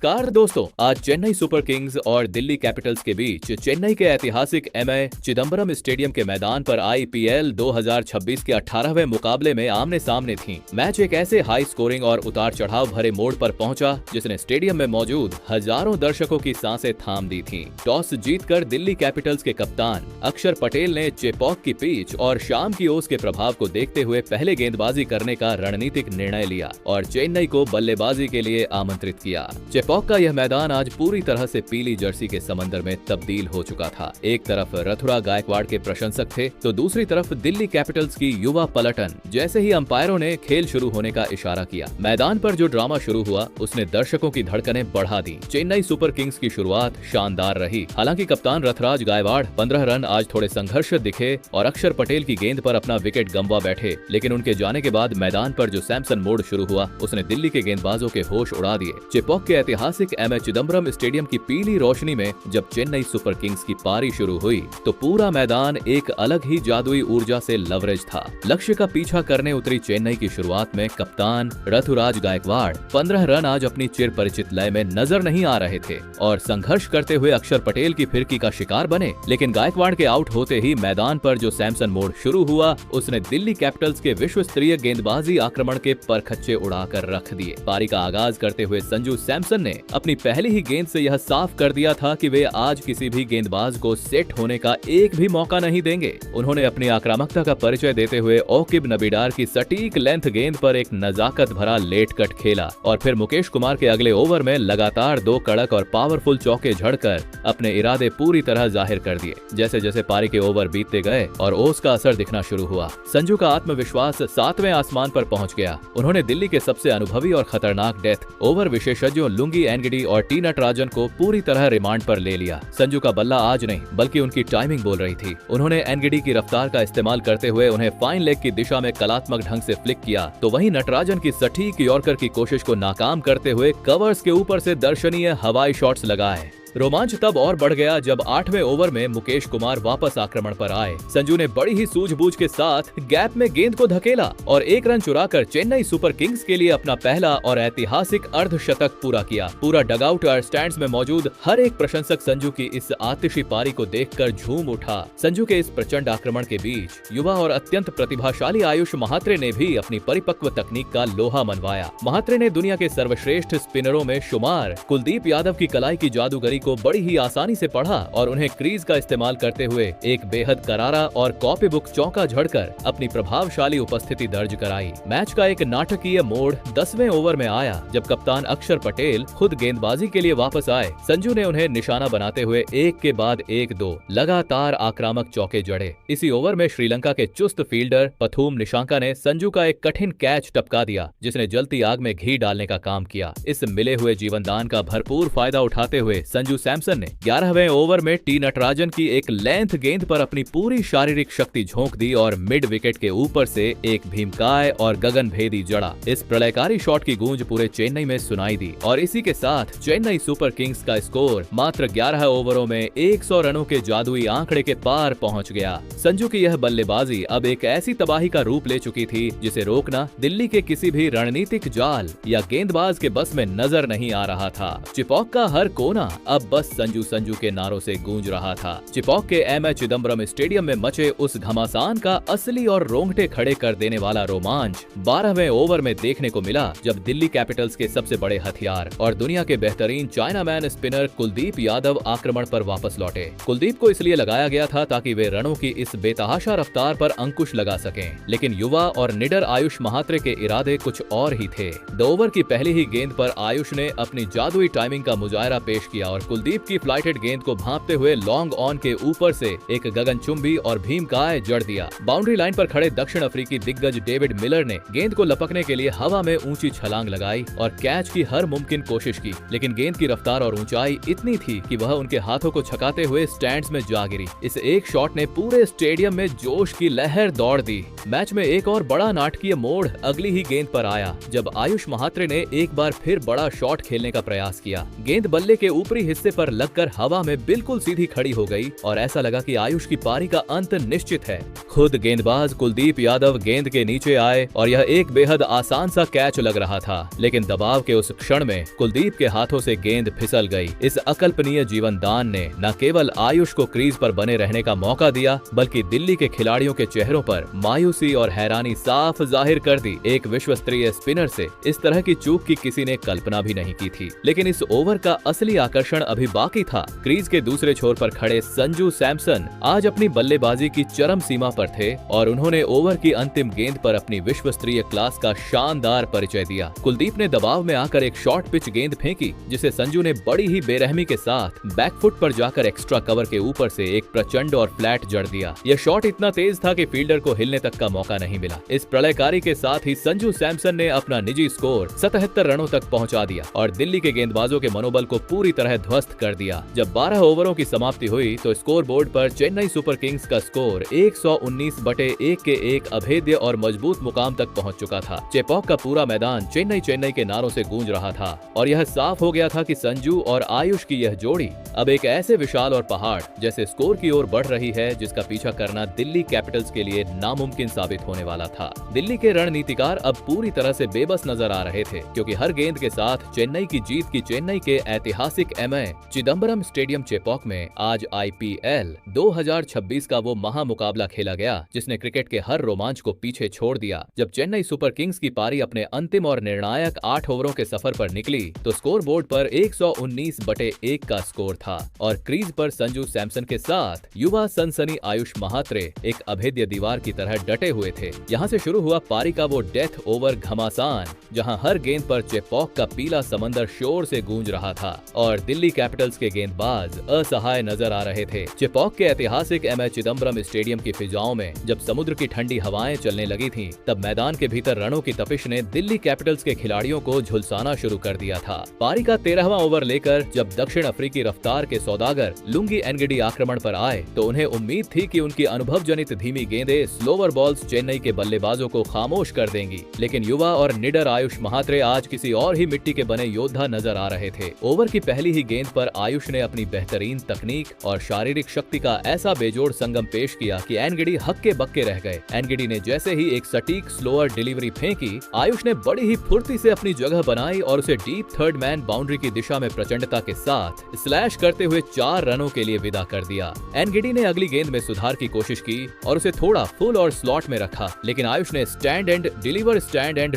नमस्कार दोस्तों, आज चेन्नई सुपर किंग्स और दिल्ली कैपिटल्स के बीच चेन्नई के ऐतिहासिक एमए चिदंबरम स्टेडियम के मैदान पर आईपीएल 2026 के 18वें मुकाबले में आमने सामने थीं। मैच एक ऐसे हाई स्कोरिंग और उतार चढ़ाव भरे मोड़ पर पहुंचा जिसने स्टेडियम में मौजूद हजारों दर्शकों की सांसें थाम दी थीं। टॉस जीतकर दिल्ली कैपिटल्स के कप्तान अक्षर पटेल ने चेपॉक की पिच और शाम की ओस के प्रभाव को देखते हुए पहले गेंदबाजी करने का रणनीतिक निर्णय लिया और चेन्नई को बल्लेबाजी के लिए आमंत्रित किया। चेपॉक का यह मैदान आज पूरी तरह से पीली जर्सी के समंदर में तब्दील हो चुका था। एक तरफ रथुरा गायकवाड़ के प्रशंसक थे तो दूसरी तरफ दिल्ली कैपिटल्स की युवा पलटन। जैसे ही अंपायरों ने खेल शुरू होने का इशारा किया, मैदान पर जो ड्रामा शुरू हुआ उसने दर्शकों की धड़कनें बढ़ा दी। चेन्नई सुपर किंग्स की शुरुआत शानदार रही। हालांकि कप्तान रथराज गायकवाड़ 15 रन आज थोड़े संघर्ष दिखे और अक्षर पटेल की गेंद पर अपना विकेट गंवा बैठे, लेकिन उनके जाने के बाद मैदान पर जो सैमसन मोड़ शुरू हुआ उसने दिल्ली के गेंदबाजों के होश उड़ा दिए। चेपॉक के ऐतिहासिक एमए चिदंबरम स्टेडियम की पीली रोशनी में जब चेन्नई सुपर किंग्स की पारी शुरू हुई तो पूरा मैदान एक अलग ही जादुई ऊर्जा से लवरेज था। लक्ष्य का पीछा करने उतरी चेन्नई की शुरुआत में कप्तान ऋतुराज गायकवाड़ 15 रन आज अपनी चिर परिचित लय में नजर नहीं आ रहे थे और संघर्ष करते हुए अक्षर पटेल की फिरकी का शिकार बने। लेकिन गायकवाड़ के आउट होते ही मैदान पर जो सैमसन मोड़ शुरू हुआ उसने दिल्ली कैपिटल्स के विश्व स्तरीय गेंदबाजी आक्रमण के परखच्चे उड़ाकर रख दिए। पारी का आगाज करते हुए संजू सैमसन ने अपनी पहली ही गेंद से यह साफ कर दिया था कि वे आज किसी भी गेंदबाज को सेट होने का एक भी मौका नहीं देंगे। उन्होंने अपनी आक्रामकता का परिचय देते हुए ओकिब नबीडार की सटीक लेंथ गेंद पर एक नजाकत भरा लेट कट खेला और फिर मुकेश कुमार के अगले ओवर में लगातार 2 कड़क और पावरफुल चौके झड़कर अपने इरादे पूरी तरह जाहिर कर दिए। जैसे जैसे पारी के ओवर बीतते गए और ओस का असर दिखना शुरू हुआ, संजू का आत्मविश्वास 7वें आसमान पर पहुंच गया। उन्होंने दिल्ली के सबसे अनुभवी और खतरनाक डेथ ओवर विशेषज्ञों लुंगी एनगिडी और टी नटराजन को पूरी तरह रिमांड पर ले लिया। संजू का बल्ला आज नहीं बल्कि उनकी टाइमिंग बोल रही थी। उन्होंने एनगिडी की रफ्तार का इस्तेमाल करते हुए उन्हें फाइन लेग की दिशा में कलात्मक ढंग से फ्लिक किया, तो वहीं नटराजन की सटीक यॉर्कर की कोशिश को नाकाम करते हुए कवर्स के ऊपर से दर्शनीय हवाई शॉट्स लगाए। रोमांच तब और बढ़ गया जब 8वें ओवर में मुकेश कुमार वापस आक्रमण पर आए। संजू ने बड़ी ही सूझबूझ के साथ गैप में गेंद को धकेला और 1 रन चुराकर चेन्नई सुपर किंग्स के लिए अपना पहला और ऐतिहासिक अर्धशतक पूरा किया। पूरा डगआउट और स्टैंड्स में मौजूद हर एक प्रशंसक संजू की इस आतिशी पारी को देखकर झूम उठा। संजू के इस प्रचंड आक्रमण के बीच युवा और अत्यंत प्रतिभाशाली आयुष महात्रे ने भी अपनी परिपक्व तकनीक का लोहा मनवाया। महात्रे ने दुनिया के सर्वश्रेष्ठ स्पिनरों में शुमार कुलदीप यादव की कलाई की जादूगरी को बड़ी ही आसानी से पढ़ा और उन्हें क्रीज का इस्तेमाल करते हुए एक बेहद करारा और कॉपी बुक चौका झड़कर अपनी प्रभावशाली उपस्थिति दर्ज कराई। मैच का एक नाटकीय मोड़ 10वें ओवर में आया जब कप्तान अक्षर पटेल खुद गेंदबाजी के लिए वापस आए। संजू ने उन्हें निशाना बनाते हुए एक के बाद एक 2 लगातार आक्रामक चौके जड़े। इसी ओवर में श्रीलंका के चुस्त फील्डर पथूम निशांका ने संजू का एक कठिन कैच टपका दिया जिसने जलती आग में घी डालने का काम किया। इस मिले हुए जीवनदान का भरपूर फायदा उठाते हुए संजू सैमसन ने 11वें ओवर में टी नटराजन की एक लेंथ गेंद पर अपनी पूरी शारीरिक शक्ति झोंक दी और मिड विकेट के ऊपर से एक भीमकाय और गगनभेदी जड़ा। इस प्रलयकारी शॉट की गूंज पूरे चेन्नई में सुनाई दी और इसी के साथ चेन्नई सुपर किंग्स का स्कोर मात्र 11 ओवरों में 100 रनों के जादुई आंकड़े के पार पहुंच गया। संजू की यह बल्लेबाजी अब एक ऐसी तबाही का रूप ले चुकी थी जिसे रोकना दिल्ली के किसी भी रणनीतिक जाल या गेंदबाज के बस में नजर नहीं आ रहा था। चेपॉक का हर कोना अब बस संजू संजू के नारों से गूंज रहा था। चेपॉक के एमए चिदंबरम स्टेडियम में मचे उस घमासान का असली और रोंगटे खड़े कर देने वाला रोमांच 12वें ओवर में देखने को मिला जब दिल्ली कैपिटल्स के सबसे बड़े हथियार और दुनिया के बेहतरीन चाइनामैन स्पिनर कुलदीप यादव आक्रमण पर वापस लौटे। कुलदीप को इसलिए लगाया गया था ताकि वे रनों की इस बेतहाशा रफ्तार पर अंकुश लगा सकें, लेकिन युवा और निडर आयुष महात्रे के इरादे कुछ और ही थे। 2 ओवर की पहली ही गेंद पर आयुष ने अपनी जादुई टाइमिंग का मुजाहरा पेश किया और कुलदीप की फ्लाइटेड गेंद को भांपते हुए लॉन्ग ऑन के ऊपर से एक गगनचुंबी और भीमकाय जड़ दिया। बाउंड्री लाइन पर खड़े दक्षिण अफ्रीकी दिग्गज डेविड मिलर ने गेंद को लपकने के लिए हवा में ऊंची छलांग लगाई और कैच की हर मुमकिन कोशिश की, लेकिन गेंद की रफ्तार और ऊंचाई इतनी थी कि वह उनके हाथों को छकाते हुए स्टैंड्स में जा गिरी। इस एक शॉट ने पूरे स्टेडियम में जोश की लहर दौड़ दी। मैच में एक और बड़ा नाटकीय मोड़ अगली ही गेंद पर आया जब आयुष महात्रे ने एक बार फिर बड़ा शॉट खेलने का प्रयास किया। गेंद बल्ले के ऊपरी हिस्से हिस्से पर लगकर हवा में बिल्कुल सीधी खड़ी हो गई और ऐसा लगा कि आयुष की पारी का अंत निश्चित है। खुद गेंदबाज कुलदीप यादव गेंद के नीचे आए और यह एक बेहद आसान सा कैच लग रहा था, लेकिन दबाव के उस क्षण में कुलदीप के हाथों से गेंद फिसल गई। इस अकल्पनीय जीवन दान ने न केवल आयुष को क्रीज पर बने रहने का मौका दिया, बल्कि दिल्ली के खिलाड़ियों के चेहरों पर मायूसी और हैरानी साफ जाहिर कर दी। एक विश्व स्तरीय स्पिनर से इस तरह की चूक की किसी ने कल्पना भी नहीं की थी। लेकिन इस ओवर का असली आकर्षण अभी बाकी था। क्रीज के दूसरे छोर पर खड़े संजू सैमसन आज अपनी बल्लेबाजी की चरम सीमा पर थे और उन्होंने ओवर की अंतिम गेंद पर अपनी विश्व स्तरीय क्लास का शानदार परिचय दिया। कुलदीप ने दबाव में आकर एक शॉर्ट पिच गेंद फेंकी, जिसे संजू ने बड़ी ही बेरहमी के साथ बैकफुट पर जाकर एक्स्ट्रा कवर के ऊपर से एक प्रचंड और फ्लैट जड़ दिया। यह शॉट इतना तेज था कि फील्डर को हिलने तक का मौका नहीं मिला। इस प्रलयकारी के साथ ही संजू सैमसन ने अपना निजी स्कोर 77 रनों तक पहुंचा दिया और दिल्ली के गेंदबाजों के मनोबल को पूरी तरह ध्वस्त कर दिया। जब 12 ओवरों की समाप्ति हुई तो स्कोर बोर्ड पर चेन्नई सुपर किंग्स का स्कोर 119/1 के एक अभेद्य और मजबूत मुकाम तक पहुंच चुका था। चेपॉक का पूरा मैदान चेन्नई चेन्नई के नारों से गूंज रहा था और यह साफ हो गया था कि संजू और आयुष की यह जोड़ी अब एक ऐसे विशाल और पहाड़ जैसे स्कोर की ओर बढ़ रही है, जिसका पीछा करना दिल्ली कैपिटल्स के लिए नामुमकिन साबित होने वाला था। दिल्ली के रणनीतिकार अब पूरी तरह से बेबस नजर आ रहे थे, क्योंकि हर गेंद के साथ चेन्नई की जीत की चेन्नई के ऐतिहासिक एमए चिदम्बरम स्टेडियम चेपॉक में आज आईपीएल 2026 का वो महामुकाबला खेला गया जिसने क्रिकेट के हर रोमांच को पीछे छोड़ दिया। जब चेन्नई सुपर किंग्स की पारी अपने अंतिम और निर्णायक 8 ओवरों के सफर पर निकली तो स्कोर बोर्ड पर 119/1 का स्कोर था और क्रीज पर संजू सैमसन के साथ युवा सनसनी आयुष महात्रे एक अभेद्य दीवार की तरह डटे हुए थे। यहाँ से शुरू हुआ पारी का वो डेथ ओवर घमासान, जहाँ हर गेंद पर चेपॉक का पीला समंदर शोर से गूंज रहा था और दिल्ली कैपिटल्स के गेंदबाज असहाय नजर आ रहे थे। चेपॉक के ऐतिहासिक एमए चिदम्बरम स्टेडियम की फिजाओं में जब समुद्र की ठंडी हवाएं चलने लगी थीं, तब मैदान के भीतर रनों की तपिश ने दिल्ली कैपिटल्स के खिलाड़ियों को झुलसाना शुरू कर दिया था। पारी का 13वां ओवर लेकर जब दक्षिण अफ्रीकी रफ्तार के सौदागर लुंगी एनगिडी आक्रमण पर आए तो उन्हें उम्मीद थी कि उनकी अनुभव जनित धीमी गेंदें स्लोवर बॉल्स चेन्नई के बल्लेबाजों को खामोश कर देंगी, लेकिन युवा और निडर आयुष महात्रे आज किसी और ही मिट्टी के बने योद्धा नजर आ रहे थे। ओवर की पहली ही गेंद पर आयुष ने अपनी बेहतरीन तकनीक और शारीरिक शक्ति का ऐसा बेजोड़ संगम पेश किया कि एनगिडी हक्के बक्के रह गए। एनगिडी ने जैसे ही एक सटीक स्लोअर डिलीवरी फेंकी, आयुष ने बड़ी ही फुर्ती से अपनी जगह बनाई और उसे डीप थर्ड मैन बाउंड्री की दिशा में प्रचंडता के साथ स्लैश करते हुए 4 रनों के लिए विदा कर दिया। एनगिडी ने अगली गेंद में सुधार की कोशिश की और उसे थोड़ा फुल और स्लॉट में रखा, लेकिन आयुष ने स्टैंड एंड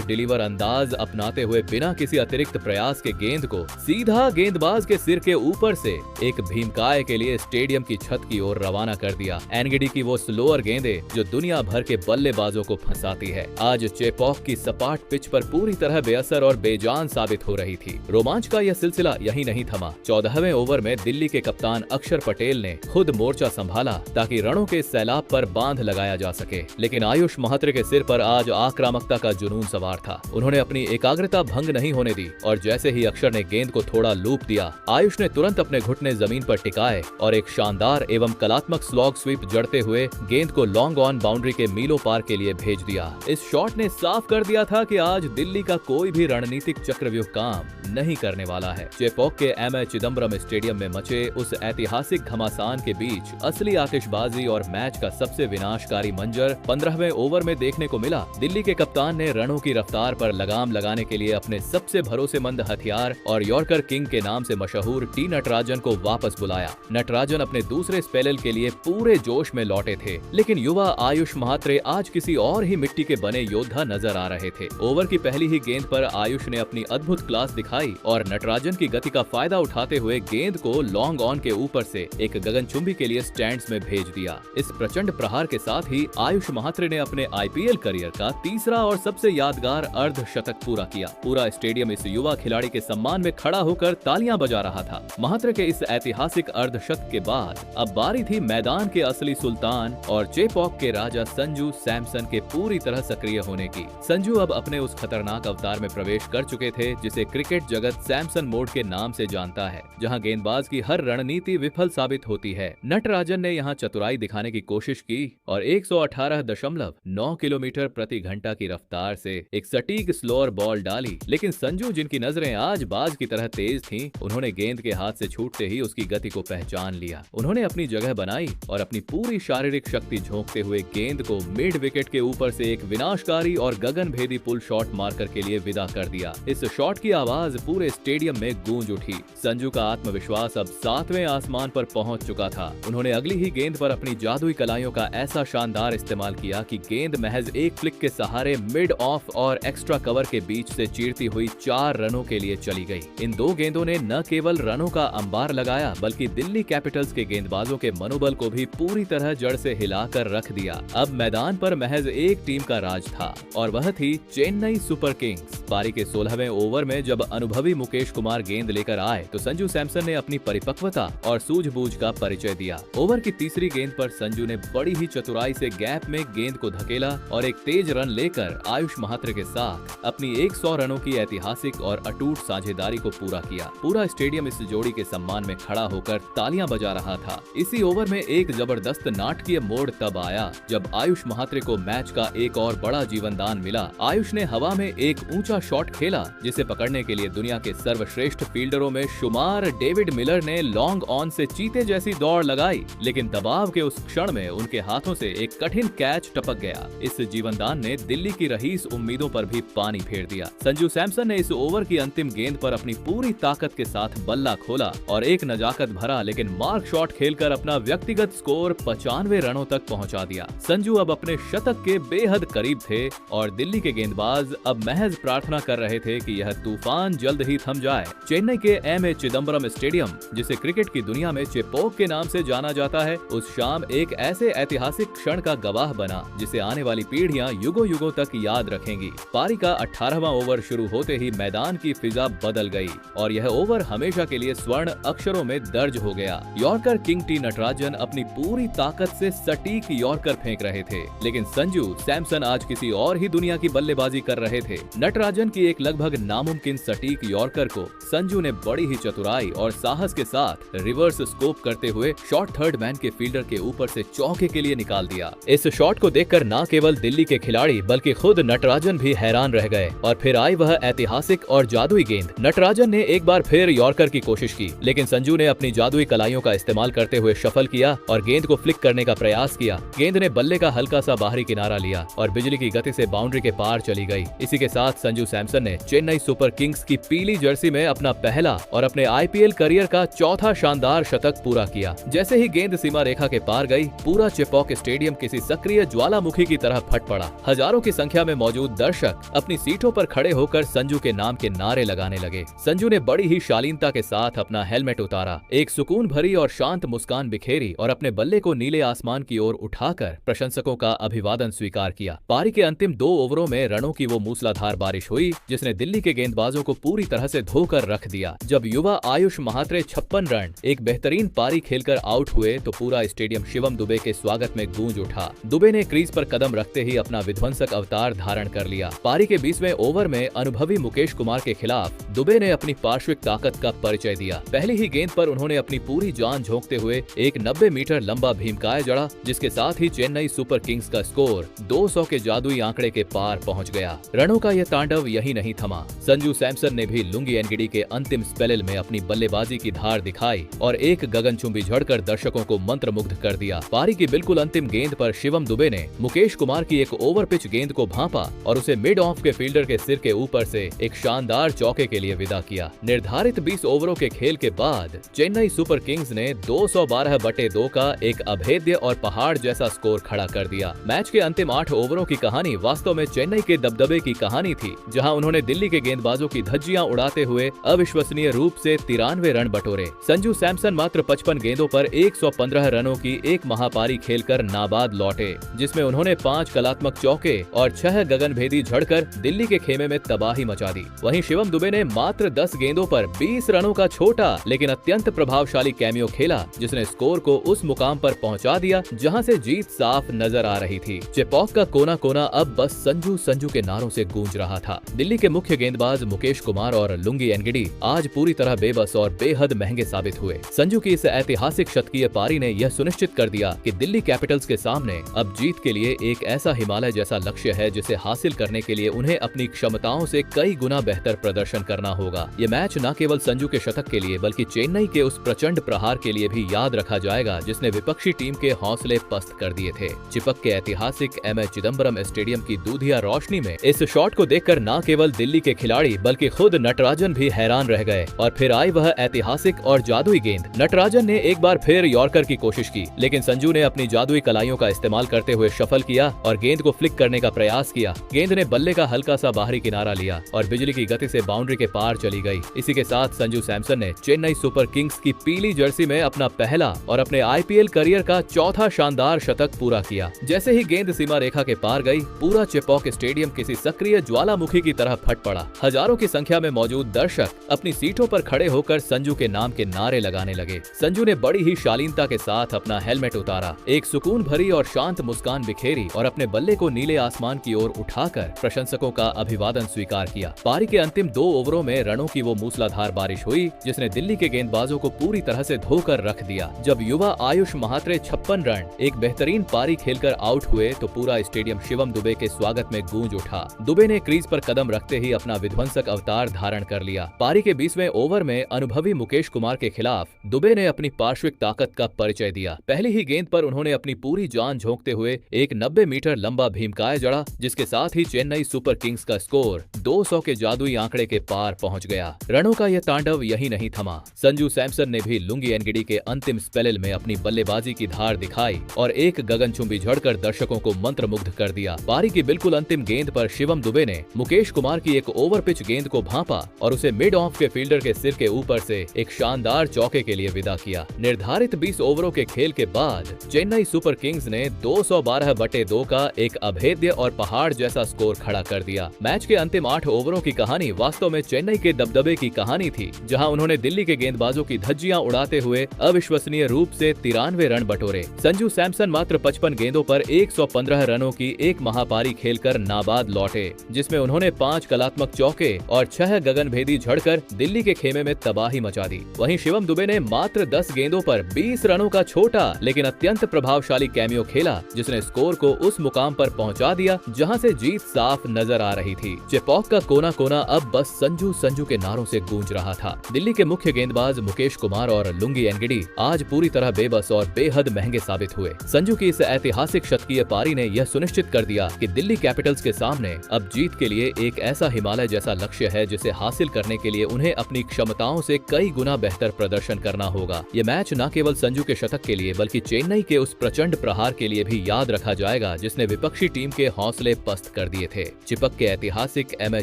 डिलीवर अंदाज अपनाते हुए बिना किसी अतिरिक्त प्रयास के गेंद को सीधा गेंदबाज के सिर के ऊपर से एक भीमकाय के लिए स्टेडियम की छत की ओर रवाना कर दिया। एनगिडी की वो स्लोअर गेंदें जो दुनिया भर के बल्लेबाजों को फंसाती है, आज चेपॉक की सपाट पिच पर पूरी तरह बेअसर और बेजान साबित हो रही थी। रोमांच का यह सिलसिला यही नहीं थमा। 14वें ओवर में दिल्ली के कप्तान अक्षर पटेल ने खुद मोर्चा संभाला ताकि रनों के सैलाब पर बांध लगाया जा सके, लेकिन आयुष महात्रे के सिर पर आज आक्रामकता का जुनून सवार था। उन्होंने अपनी एकाग्रता भंग नहीं होने दी और जैसे ही अक्षर ने गेंद को थोड़ा लूप दिया, आयुष ने तुरंत अपने घुटने जमीन पर टिकाए और एक शानदार एवं कलात्मक स्लॉग स्वीप जड़ते हुए गेंद को लॉन्ग ऑन बाउंड्री के मीलों पार के लिए भेज दिया। इस शॉट ने साफ कर दिया था कि आज दिल्ली का कोई भी रणनीतिक चक्रव्यूह काम नहीं करने वाला है। चेपॉक के एमए चिदम्बरम स्टेडियम में मचे उस ऐतिहासिक घमासान के बीच असली आतिशबाजी और मैच का सबसे विनाशकारी मंजर 15वें ओवर में देखने को मिला। दिल्ली के कप्तान ने रनों की रफ्तार पर लगाम लगाने के लिए अपने सबसे भरोसेमंद हथियार और यॉर्कर किंग के नाम से मशहूर टी नटराजन को वापस बुलाया। नटराजन अपने दूसरे स्पेल के लिए पूरे जोश में लौटे थे, लेकिन युवा आयुष महात्रे आज किसी और ही मिट्टी के बने योद्धा नजर आ रहे थे। ओवर की पहली ही गेंद पर आयुष ने अपनी अद्भुत क्लास दिखाई और नटराजन की गति का फायदा उठाते हुए गेंद को लॉन्ग ऑन के ऊपर से एक गगनचुंबी के लिए स्टैंड्स में भेज दिया। इस प्रचंड प्रहार के साथ ही आयुष महात्रे ने अपने आईपीएल करियर का तीसरा और सबसे यादगार अर्धशतक पूरा किया। पूरा स्टेडियम इस युवा खिलाड़ी के सम्मान में खड़ा होकर तालियां बजा रहा था। महात्रे के इस ऐतिहासिक अर्धशतक के बाद अब बारी थी मैदान के असली सुल्तान और चेपॉक के राजा संजू सैमसन के पूरी तरह सक्रिय होने की। संजू अब अपने उस खतरनाक अवतार में प्रवेश कर चुके थे जिसे क्रिकेट जगत सैमसन मोड के नाम से जानता है, जहां गेंदबाज की हर रणनीति विफल साबित होती है। नटराजन ने यहां चतुराई दिखाने की कोशिश की और 118.9 किलोमीटर प्रति घंटा की रफ्तार से एक सटीक स्लोअर बॉल डाली, लेकिन संजू जिनकी नजरें आज बाज की तरह तेज थीं, उन्होंने गेंद गेंद के हाथ से छूटते ही उसकी गति को पहचान लिया। उन्होंने अपनी जगह बनाई और अपनी पूरी शारीरिक शक्ति झोंकते हुए गेंद को मिड विकेट के ऊपर से एक विनाशकारी और गगनभेदी पुल शॉट मार्कर के लिए विदा कर दिया। इस शॉट की आवाज पूरे स्टेडियम में गूंज उठी। संजू का आत्मविश्वास अब 7वें आसमान पर पहुंच चुका था। उन्होंने अगली ही गेंद पर अपनी जादुई कलाइयों का ऐसा शानदार इस्तेमाल किया कि गेंद महज एक फ्लिक के सहारे मिड ऑफ और एक्स्ट्रा कवर के बीच से चीरती हुई 4 रनों के लिए चली गई। इन 2 गेंदों ने न केवल रनों का अंबार लगाया बल्कि दिल्ली कैपिटल्स के गेंदबाजों के मनोबल को भी पूरी तरह जड़ से हिलाकर रख दिया। अब मैदान पर महज एक टीम का राज था और वह थी चेन्नई सुपर किंग्स। पारी के 16वें ओवर में जब अनुभवी मुकेश कुमार गेंद लेकर आए तो संजू सैमसन ने अपनी परिपक्वता और सूझबूझ का परिचय दिया। ओवर की तीसरी गेंद पर संजू ने बड़ी ही चतुराई से गैप में गेंद को धकेला और एक तेज रन लेकर आयुष महात्रे के साथ अपनी 100 रनों की ऐतिहासिक और अटूट साझेदारी को पूरा किया। पूरा स्टेडियम इस जोड़ी के सम्मान में खड़ा होकर तालियां बजा रहा था। इसी ओवर में एक जबरदस्त नाटकीय मोड़ तब आया जब आयुष महात्रे को मैच का एक और बड़ा जीवनदान मिला। आयुष ने हवा में एक ऊंचा शॉट खेला जिसे पकड़ने के लिए दुनिया के सर्वश्रेष्ठ फील्डरों में शुमार डेविड मिलर ने लॉन्ग ऑन से चीते जैसी दौड़ लगाई, लेकिन दबाव के उस क्षण में उनके हाथों से एक कठिन कैच टपक गया। इस जीवनदान ने दिल्ली की रहीस उम्मीदों पर भी पानी फेर दिया। संजू सैमसन ने इस ओवर की अंतिम गेंद पर अपनी पूरी ताकत के साथ बल्ला खोला और एक नजाकत भरा लेकिन मार्क शॉट खेलकर अपना व्यक्तिगत स्कोर 95 रनों तक पहुंचा दिया। संजू अब अपने शतक के बेहद करीब थे और दिल्ली के गेंदबाज अब महज प्रार्थना कर रहे थे कि यह तूफान जल्द ही थम जाए। चेन्नई के एम ए चिदम्बरम स्टेडियम, जिसे क्रिकेट की दुनिया में चेपॉक के नाम से जाना जाता है, उस शाम एक ऐसे ऐतिहासिक क्षण का गवाह बना जिसे आने वाली पीढ़ियां युगों युगों तक याद रखेंगी। पारी का 18वां ओवर शुरू होते ही मैदान की फिजा बदल गई और यह ओवर हमेशा के लिए स्वर्ण अक्षरों में दर्ज हो गया। यॉर्कर किंग टी नटराजन अपनी पूरी ताकत से सटीक यॉर्कर फेंक रहे थे, लेकिन संजू सैमसन आज किसी और ही दुनिया की बल्लेबाजी कर रहे थे। नटराजन की एक लगभग नामुमकिन सटीक यॉर्कर को संजू ने बड़ी ही चतुराई और साहस के साथ रिवर्स स्कोप करते हुए शॉर्ट थर्ड मैन के फील्डर के ऊपर से चौके के लिए निकाल दिया। इस शॉट को देखकर न केवल दिल्ली के खिलाड़ी बल्कि खुद नटराजन भी हैरान रह गए और फिर आई वह ऐतिहासिक और जादुई गेंद। नटराजन ने एक बार फिर यॉर्कर की कोशिश की, लेकिन संजू ने अपनी जादुई कलाइयों का इस्तेमाल करते हुए शफल किया और गेंद को फ्लिक करने का प्रयास किया। गेंद ने बल्ले का हल्का सा बाहरी किनारा लिया और बिजली की गति से बाउंड्री के पार चली गई। इसी के साथ संजू सैमसन ने चेन्नई सुपर किंग्स की पीली जर्सी में अपना पहला और अपने आईपीएल करियर का चौथा शानदार शतक पूरा किया। जैसे ही गेंद सीमा रेखा के पार गई, पूरा चेपॉक स्टेडियम किसी सक्रिय ज्वालामुखी की तरह फट पड़ा। हजारों की संख्या में मौजूद दर्शक अपनी सीटों पर खड़े होकर संजू के नाम के नारे लगाने लगे। संजू ने बड़ी ही शालीनता के साथ अपना हेलमेट उतारा, एक सुकून भरी और शांत मुस्कान बिखेरी और अपने बल्ले को नीले आसमान की ओर उठाकर प्रशंसकों का अभिवादन स्वीकार किया। पारी के अंतिम 2 ओवरों में रनों की वो मूसलाधार बारिश हुई जिसने दिल्ली के गेंदबाजों को पूरी तरह से धोकर रख दिया। जब युवा आयुष महात्रे 56 रन एक बेहतरीन पारी खेलकर आउट हुए तो पूरा स्टेडियम शिवम दुबे के स्वागत में गूंज उठा। दुबे ने क्रीज पर कदम रखते ही अपना विध्वंसक अवतार धारण कर लिया। पारी के 20वें ओवर में अनुभवी मुकेश कुमार के खिलाफ दुबे ने अपनी पार्श्विक ताकत का परिचय दिया। पहली ही गेंद पर उन्होंने अपनी पूरी जान झोंकते हुए एक 90 मीटर लंबा भीमकाय जड़ा, जिसके साथ ही चेन्नई सुपर किंग्स का स्कोर 200 के जादुई आंकड़े के पार पहुंच गया। रनों का यह तांडव यही नहीं थमा। संजू सैमसन ने भी लुंगी एनगिडी के अंतिम स्पेल में अपनी बल्लेबाजी की धार दिखाई और एक गगनचुंबी झड़कर दर्शकों को मंत्रमुग्ध कर दिया। पारी की बिल्कुल अंतिम गेंद पर शिवम दुबे ने मुकेश कुमार की एक ओवर पिच गेंद को भांपा और उसे मिड ऑफ के फील्डर के सिर के ऊपर से एक शानदार चौके के लिए विदा किया। निर्धारित 20 ओवरों के खेल के बाद चेन्नई सुपर किंग्स ने 212/2 का एक अभेद्य और पहाड़ जैसा स्कोर खड़ा कर दिया। मैच के अंतिम 8 ओवरों की कहानी वास्तव में चेन्नई के दबदबे की कहानी थी, जहां उन्होंने दिल्ली के गेंदबाजों की धज्जियां उड़ाते हुए अविश्वसनीय रूप से 93 रन बटोरे। संजू सैमसन मात्र 55 गेंदों पर 115 रनों की एक महापारी खेलकर नाबाद लौटे, जिसमें उन्होंने 5 कलात्मक चौके और 6 गगनभेदी झड़कर दिल्ली के खेमे में तबाही मचा दी। वहीं शिवम दुबे ने मात्र 10 गेंदों पर 20 रनों का छोटा लेकिन अत्यंत प्रभावशाली कैमियो खेला, जिसने स्कोर को उस मुकाम पर पहुंचा दिया जहां से जीत साफ नजर आ रही थी। चेपॉक का कोना कोना अब बस संजू संजू के नारों से गूंज रहा था। दिल्ली के मुख्य गेंदबाज मुकेश कुमार और लुंगी एनगिडी आज पूरी तरह बेबस और बेहद महंगे साबित हुए। संजू की इस ऐतिहासिक शतकीय पारी ने यह सुनिश्चित कर दिया कि दिल्ली कैपिटल्स के सामने अब जीत के लिए एक ऐसा हिमालय जैसा लक्ष्य है जिसे हासिल करने के लिए उन्हें अपनी क्षमताओं से कई गुना बेहतर प्रदर्शन करना होगा। ये मैच न केवल संजू के शतक के लिए बल्कि चेन्नई के उस प्रचंड प्रहार के लिए भी याद रखा जाएगा जिसने विपक्षी टीम के हौसले पस्त कर दिए थे। चिपक के ऐतिहासिक एमए चिदम्बरम स्टेडियम की दूधिया रोशनी में इस शॉट को देखकर न केवल दिल्ली के खिलाड़ी बल्कि खुद नटराजन भी हैरान रह गए। और फिर आई वह ऐतिहासिक और जादुई गेंद। नटराजन ने एक बार फिर यॉर्कर की कोशिश की, लेकिन संजू ने अपनी जादुई कलाइयों का इस्तेमाल करते हुए शफल किया और गेंद को फ्लिक करने का प्रयास किया। गेंद ने बल्ले का हल्का सा बाहरी किनारा लिया और बिजली की गति से बाउंड्री के पार चली गई। इसी के साथ संजू सैमसन ने चेन्नई सुपर किंग्स की पीली जर्सी में अपना पहला और अपने आईपीएल करियर का चौथा शानदार शतक पूरा किया। जैसे ही गेंद सीमा रेखा के पार गई, पूरा चेपॉक स्टेडियम किसी सक्रिय ज्वालामुखी की तरह फट पड़ा। हजारों की संख्या में मौजूद दर्शक अपनी सीटों पर खड़े होकर संजू के नाम के नारे लगाने लगे। संजू ने बड़ी ही शालीनता के साथ अपना हेलमेट उतारा, एक सुकून भरी और शांत मुस्कान बिखेरी और अपने बल्ले को नीले आसमान की ओर उठाकर प्रशंसकों का अभिवादन स्वीकार किया। पारी के अंतिम 2 ओवरों में रनों की वो मूसलाधार बारिश हुई जिसने दिल्ली के गेंदबाजों को पूरी तरह से धोकर रख दिया। जब युवा आयुष महात्रे 56 रन एक बेहतरीन पारी खेलकर आउट हुए तो पूरा स्टेडियम शिवम दुबे के स्वागत में गूंज उठा। दुबे ने क्रीज पर कदम रखते ही अपना विध्वंसक अवतार धारण कर लिया। पारी के 20वें ओवर में अनुभवी मुकेश कुमार के खिलाफ दुबे ने अपनी पार्श्विक ताकत का परिचय दिया। पहली ही गेंद पर उन्होंने अपनी पूरी जान झोंकते हुए एक 90 मीटर लंबा भीमकाय जड़ा, जिसके साथ ही चेन्नई सुपर किंग्स का स्कोर 200 के जादुई आंकड़े के पार पहुंच गया। रनों का यह तांडव यही नहीं थमा। संजू सैमसन ने भी लुंगी एनगिडी के अंतिम स्पेल में अपनी बल्लेबाजी की धार दिखाई और एक गगनचुंबी झड़कर दर्शकों को मंत्रमुग्ध कर दिया। पारी की बिल्कुल अंतिम गेंद पर शिवम दुबे ने मुकेश कुमार की एक ओवर पिच गेंद को भांपा और उसे मिड ऑफ के फील्डर के सिर के ऊपर से एक शानदार चौके के लिए विदा किया। निर्धारित 20 ओवरों के खेल के बाद चेन्नई सुपर किंग्स ने 212/2 का एक अभेद्य और पहाड़ जैसा स्कोर खड़ा कर दिया। मैच के अंतिम 8 ओवरों की कहानी वास्तव में चेन्नई के दबदबे की कहानी थी, जहां उन्होंने दिल्ली के गेंदबाजों की धज्जियां उड़ाते हुए अविश्वसनीय रूप से 93 रन बटोरे। संजू सैमसन मात्र 55 गेंदों पर 115 रनों की एक महापारी खेलकर नाबाद लौटे, जिसमें उन्होंने 5 कलात्मक चौके और 6 गगनभेदी झड़कर दिल्ली के खेमे में तबाही मचा दी। वहीं शिवम दुबे ने मात्र 10 गेंदों पर 20 रनों का छोटा लेकिन अत्यंत प्रभावशाली कैमियो खेला, जिसने स्कोर को उस मुकाम पर पहुंचा दिया जहां से जीत साफ नजर आ रही थी। चेपॉक का कोना कोना अब बस संजू संजू के नारों से गूंज रहा था। दिल्ली के मुख्य गेंदबाज मुकेश कुमार और लुंगी एनगिडी आज पूरी तरह बेबस और बेहद महंगे साबित हुए। संजू की इस ऐतिहासिक शतकीय पारी ने यह सुनिश्चित कर दिया कि दिल्ली कैपिटल्स के सामने अब जीत के लिए एक ऐसा हिमालय जैसा लक्ष्य है जिसे हासिल करने के लिए उन्हें अपनी क्षमताओं से कई गुना बेहतर प्रदर्शन करना होगा। ये मैच न केवल संजू के शतक के लिए बल्कि चेन्नई के उस प्रचंड प्रहार के लिए भी याद रखा जाएगा जिसने विपक्षी टीम के हौसले पस्त कर दिए थे। चिपक के ऐतिहासिक एमए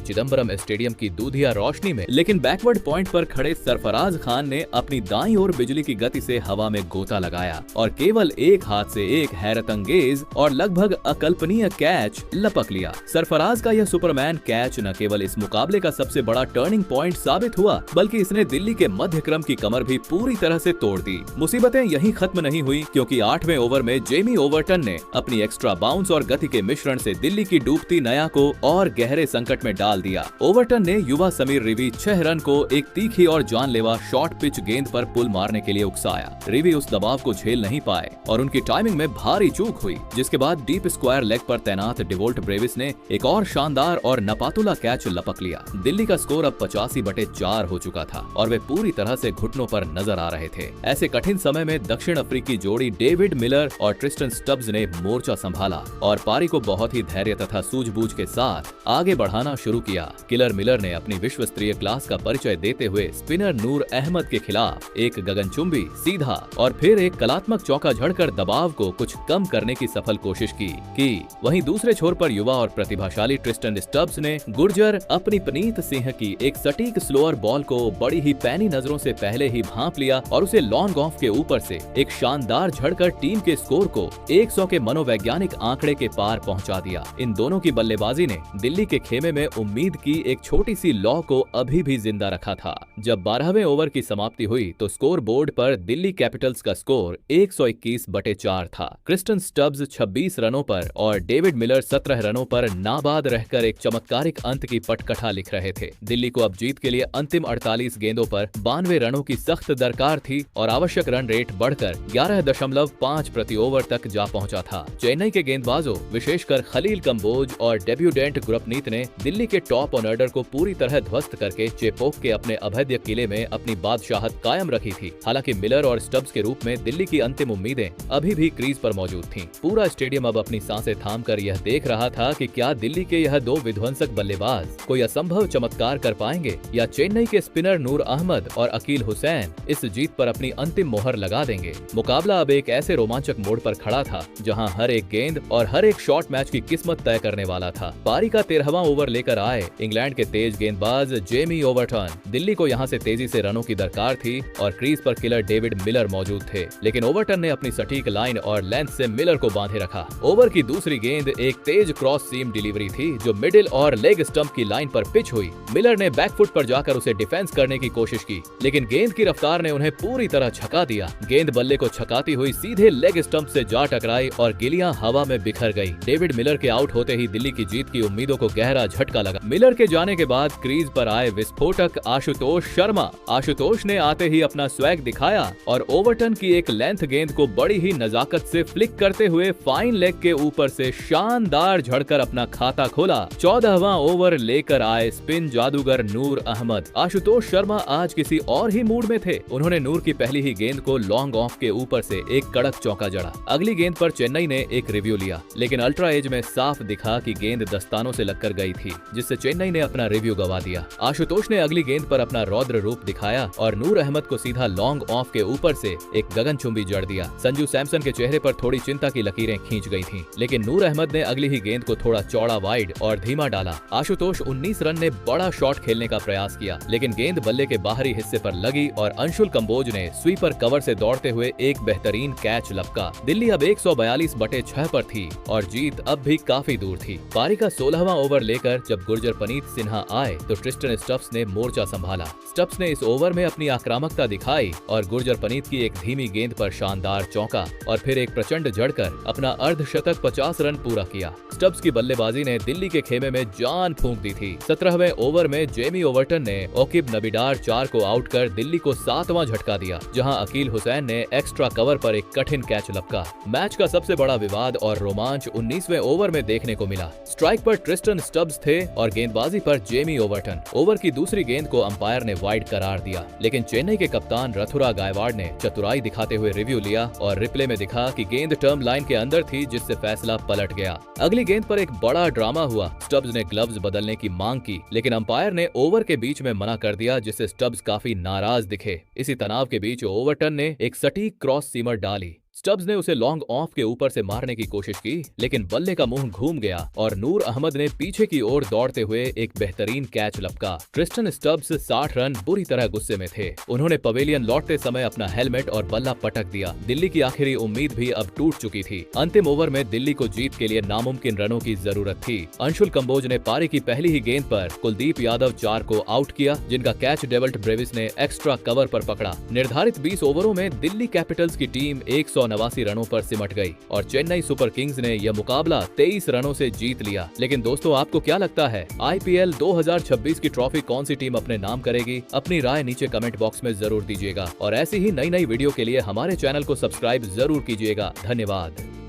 चिदम्बरम स्टेडियम की दूधिया रोशनी में लेकिन बैकवर्ड पॉइंट पर खड़े सरफराज खान ने अपनी दाईं ओर बिजली की गति से हवा में गोता लगाया और केवल एक हाथ से एक हैरतअंगेज और लगभग अकल्पनीय कैच लपक लिया। सरफराज का यह सुपरमैन कैच न केवल इस मुकाबले का सबसे बड़ा टर्निंग पॉइंट साबित हुआ बल्कि इसने दिल्ली के मध्य क्रम की कमर भी पूरी तरह से तोड़ दी। मुसीबतें यहीं खत्म नहीं हुई, क्योंकि 8वें ओवर में जेमी ओवर्टन ने अपनी एक्स्ट्रा बाउंस और गति के मिश्रण से दिल्ली की डूबती नया को और गहरे संकट में डाल दिया। ओवर्टन ने युवा समीर रिवी 6 रन को एक तीखी और जानलेवा शॉर्ट पिच गेंद पर पुल मारने के लिए उकसाया। रिवी उस दबाव को झेल नहीं पाए और उनकी टाइमिंग में भारी चूक हुई, जिसके बाद डीप स्क्वायर लेग पर तैनात डिवोल्ट ब्रेविस ने एक और शानदार और नपातुला कैच लपक लिया। दिल्ली का स्कोर अब 85/4 हो चुका था और वे पूरी तरह से घुटनों पर नजर आ रहे थे। ऐसे कठिन समय में दक्षिण अफ्रीकी जोड़ी डेविड मिलर और ट्रिस्टन स्टब्स ने मोर्चा संभाला और पारी को बहुत ही धैर्य तथा सूझबूझ के साथ आगे बढ़ाना शुरू किया। किलर मिलर ने अपनी विश्व स्तरीय क्लास का परिचय देते हुए स्पिनर नूर अहमद के खिलाफ एक गगनचुंबी, सीधा और फिर एक कलात्मक चौका झड़कर दबाव को कुछ कम करने की सफल कोशिश की। वहीं दूसरे छोर पर युवा और प्रतिभाशाली ट्रिस्टन स्टब्स ने गुर्जर अपनी पनीत सिंह की एक सटीक स्लोअर बॉल को बड़ी ही पैनी नजरों से पहले ही भांप लिया और उसे लॉन्ग ऑफ के ऊपर से एक शानदार झड़कर टीम के स्कोर को 100 के मनोवैज्ञानिक आंकड़े के पार पहुंचा दिया। इन दोनों की बल्लेबाजी ने दिल्ली के खेमे में उम्मीद की एक छोटी सी लौ को अभी भी जिंदा रखा था। जब 12वें ओवर की समाप्ति हुई तो स्कोर बोर्ड पर दिल्ली कैपिटल्स का स्कोर 121/4 था। क्रिस्टन स्टब्स 26 रनों पर और डेविड मिलर 17 रनों पर नाबाद रहकर एक चमत्कारिक अंत की पटकथा लिख रहे थे। दिल्ली को अब जीत के लिए अंतिम 48 गेंदों पर 92 रनों की सख्त दरकार थी और आवश्यक रन रेट बढ़कर 11.5 प्रति ओवर तक जा पहुंचा था। चेन्नई के गेंदबाजों विशेषकर खलील कंबोज और डेब्यूटेंट गुरप्रीत ने दिल्ली के टॉप ऑर्डर को पूरी तरह ध्वस्त करके चेपोक के अपने अभय अभेद्य किले में अपनी बादशाहत कायम रखी थी। हालांकि मिलर और स्टब्स के रूप में दिल्ली की अंतिम उम्मीदें अभी भी क्रीज पर मौजूद थीं। पूरा स्टेडियम अब अपनी सांसें थामकर यह देख रहा था कि क्या दिल्ली के यह दो विध्वंसक बल्लेबाज कोई असंभव चमत्कार कर पाएंगे या चेन्नई के स्पिनर नूर अहमद और अकील हुसैन इस जीत पर अपनी अंतिम मोहर लगा देंगे। मुकाबला अब एक ऐसे रोमांचक मोड़ पर खड़ा था जहां हर एक गेंद और हर एक शॉट मैच की किस्मत तय करने वाला था। पारी का 13वां ओवर लेकर आए इंग्लैंड के तेज गेंदबाज जेमी ओवरटन। दिल्ली को यहां से तेजी से रनों की दरकार थी और क्रीज पर किलर डेविड मिलर मौजूद थे, लेकिन ओवरटन ने अपनी सटीक लाइन और लेंथ से मिलर को बांधे रखा। ओवर की दूसरी गेंद एक तेज क्रॉस सीम डिलीवरी थी जो मिडिल और लेग स्टंप की लाइन पर पिच हुई। मिलर ने बैकफुट पर जाकर उसे डिफेंस करने की कोशिश की, लेकिन गेंद की रफ्तार ने उन्हें पूरी तरह छका दिया। गेंद बल्ले को छकाती हुई सीधे लेग स्टंप से जा टकराई और गिलियां हवा में बिखर गई। डेविड मिलर के आउट होते ही दिल्ली की जीत की उम्मीदों को गहरा झटका लगा। मिलर के जाने के बाद क्रीज पर आए विस्फोटक आशुतोष शर्मा। आशुतोष ने आते ही अपना स्वैग दिखाया और ओवरटन की एक लेंथ गेंद को बड़ी ही नजाकत से फ्लिक करते हुए फाइन लेग के ऊपर से शानदार झड़कर अपना खाता खोला। 14वां ओवर लेकर आए स्पिन जादूगर नूर अहमद। आशुतोष शर्मा आज किसी और ही मूड में थे। उन्होंने नूर की पहली ही गेंद को लॉन्ग ऑफ के ऊपर से एक कड़क चौका जड़ा। अगली गेंद पर चेन्नई ने एक रिव्यू लिया, लेकिन अल्ट्रा एज में साफ दिखा कि गेंद दस्तानों से लगकर गई थी, जिससे चेन्नई ने अपना रिव्यू गवा दिया। आशुतोष ने अगली गेंद पर अपना रौद्र रूप दिखाया और नूर अहमद को सीधा लॉन्ग ऑफ के ऊपर से एक गगनचुंबी जड़ दिया। संजू सैमसन के चेहरे पर थोड़ी चिंता की लकीरें खींच गई थीं, लेकिन नूर अहमद ने अगली ही गेंद को थोड़ा चौड़ा वाइड और धीमा डाला। आशुतोष 19 रन ने बड़ा शॉट खेलने का प्रयास किया, लेकिन गेंद बल्ले के बाहरी हिस्से पर लगी और अंशुल कंबोज ने स्वीपर कवर से दौड़ते हुए एक बेहतरीन कैच लपका। दिल्ली अब 142/6 पर थी और जीत अब भी काफी दूर थी। पारी का 16वां ओवर लेकर जब गुरजरपनीत सिन्हा आए तो ट्रिस्टन स्टब्स ने मोर्चा संभाला। स्टब्स ने इस ओवर में अपनी आक्रामकता दिखाई और गुरजरपनीत की एक धीमी गेंद पर शानदार चौका और फिर एक प्रचंड जड़कर अपना अर्धशतक 50 रन पूरा किया। स्टब्स की बल्लेबाजी ने दिल्ली के खेमे में जान फूंक दी थी। 17वें ओवर में जेमी ओवरटन ने ओकिब नबीडार 4 को आउट कर दिल्ली को 7वां झटका दिया, जहां अकील हुसैन ने एक्स्ट्रा कवर पर एक कठिन कैच लपका। मैच का सबसे बड़ा विवाद और रोमांच 19वें ओवर में देखने को मिला। स्ट्राइक पर ट्रिस्टन स्टब्स थे और गेंदबाजी पर जेमी ओवरटन। ओवर की दूसरी गेंद को अंपायर ने वाइड करार दिया, लेकिन चेन्नई के कप्तान रथुरा गायकवाड़ ने चतुराई दिखाते हुए रिव्यू लिया और रिप्ले में दिखा कि गेंद टर्म लाइन के अंदर थी, जिससे फैसला पलट गया। अगली गेंद पर एक बड़ा ड्रामा हुआ। स्टब्स ने ग्लव्स बदलने की मांग की, लेकिन अंपायर ने ओवर के बीच में मना कर दिया, जिससे स्टब्स काफी नाराज दिखे। इसी तनाव के बीच ओवरटन ने एक सटीक क्रॉस सीमर डाली। स्टब्स ने उसे लॉन्ग ऑफ के ऊपर से मारने की कोशिश की, लेकिन बल्ले का मुंह घूम गया और नूर अहमद ने पीछे की ओर दौड़ते हुए एक बेहतरीन कैच लपका। ट्रिस्टन स्टब्स 60 रन बुरी तरह गुस्से में थे। उन्होंने पवेलियन लौटते समय अपना हेलमेट और बल्ला पटक दिया। दिल्ली की आखिरी उम्मीद भी अब टूट चुकी थी। अंतिम ओवर में दिल्ली को जीत के लिए नामुमकिन रनों की जरूरत थी। अंशुल कंबोज ने पारी की पहली ही गेंद पर कुलदीप यादव 4 को आउट किया, जिनका कैच डेवल्ट ब्रेविस ने एक्स्ट्रा कवर पर पकड़ा। निर्धारित 20 ओवरों में दिल्ली कैपिटल्स की टीम 189 रनों पर सिमट गई और चेन्नई सुपर किंग्स ने यह मुकाबला 23 रनों से जीत लिया। लेकिन दोस्तों, आपको क्या लगता है, IPL 2026 की ट्रॉफी कौन सी टीम अपने नाम करेगी? अपनी राय नीचे कमेंट बॉक्स में जरूर दीजिएगा और ऐसी ही नई वीडियो के लिए हमारे चैनल को सब्सक्राइब जरूर कीजिएगा। धन्यवाद।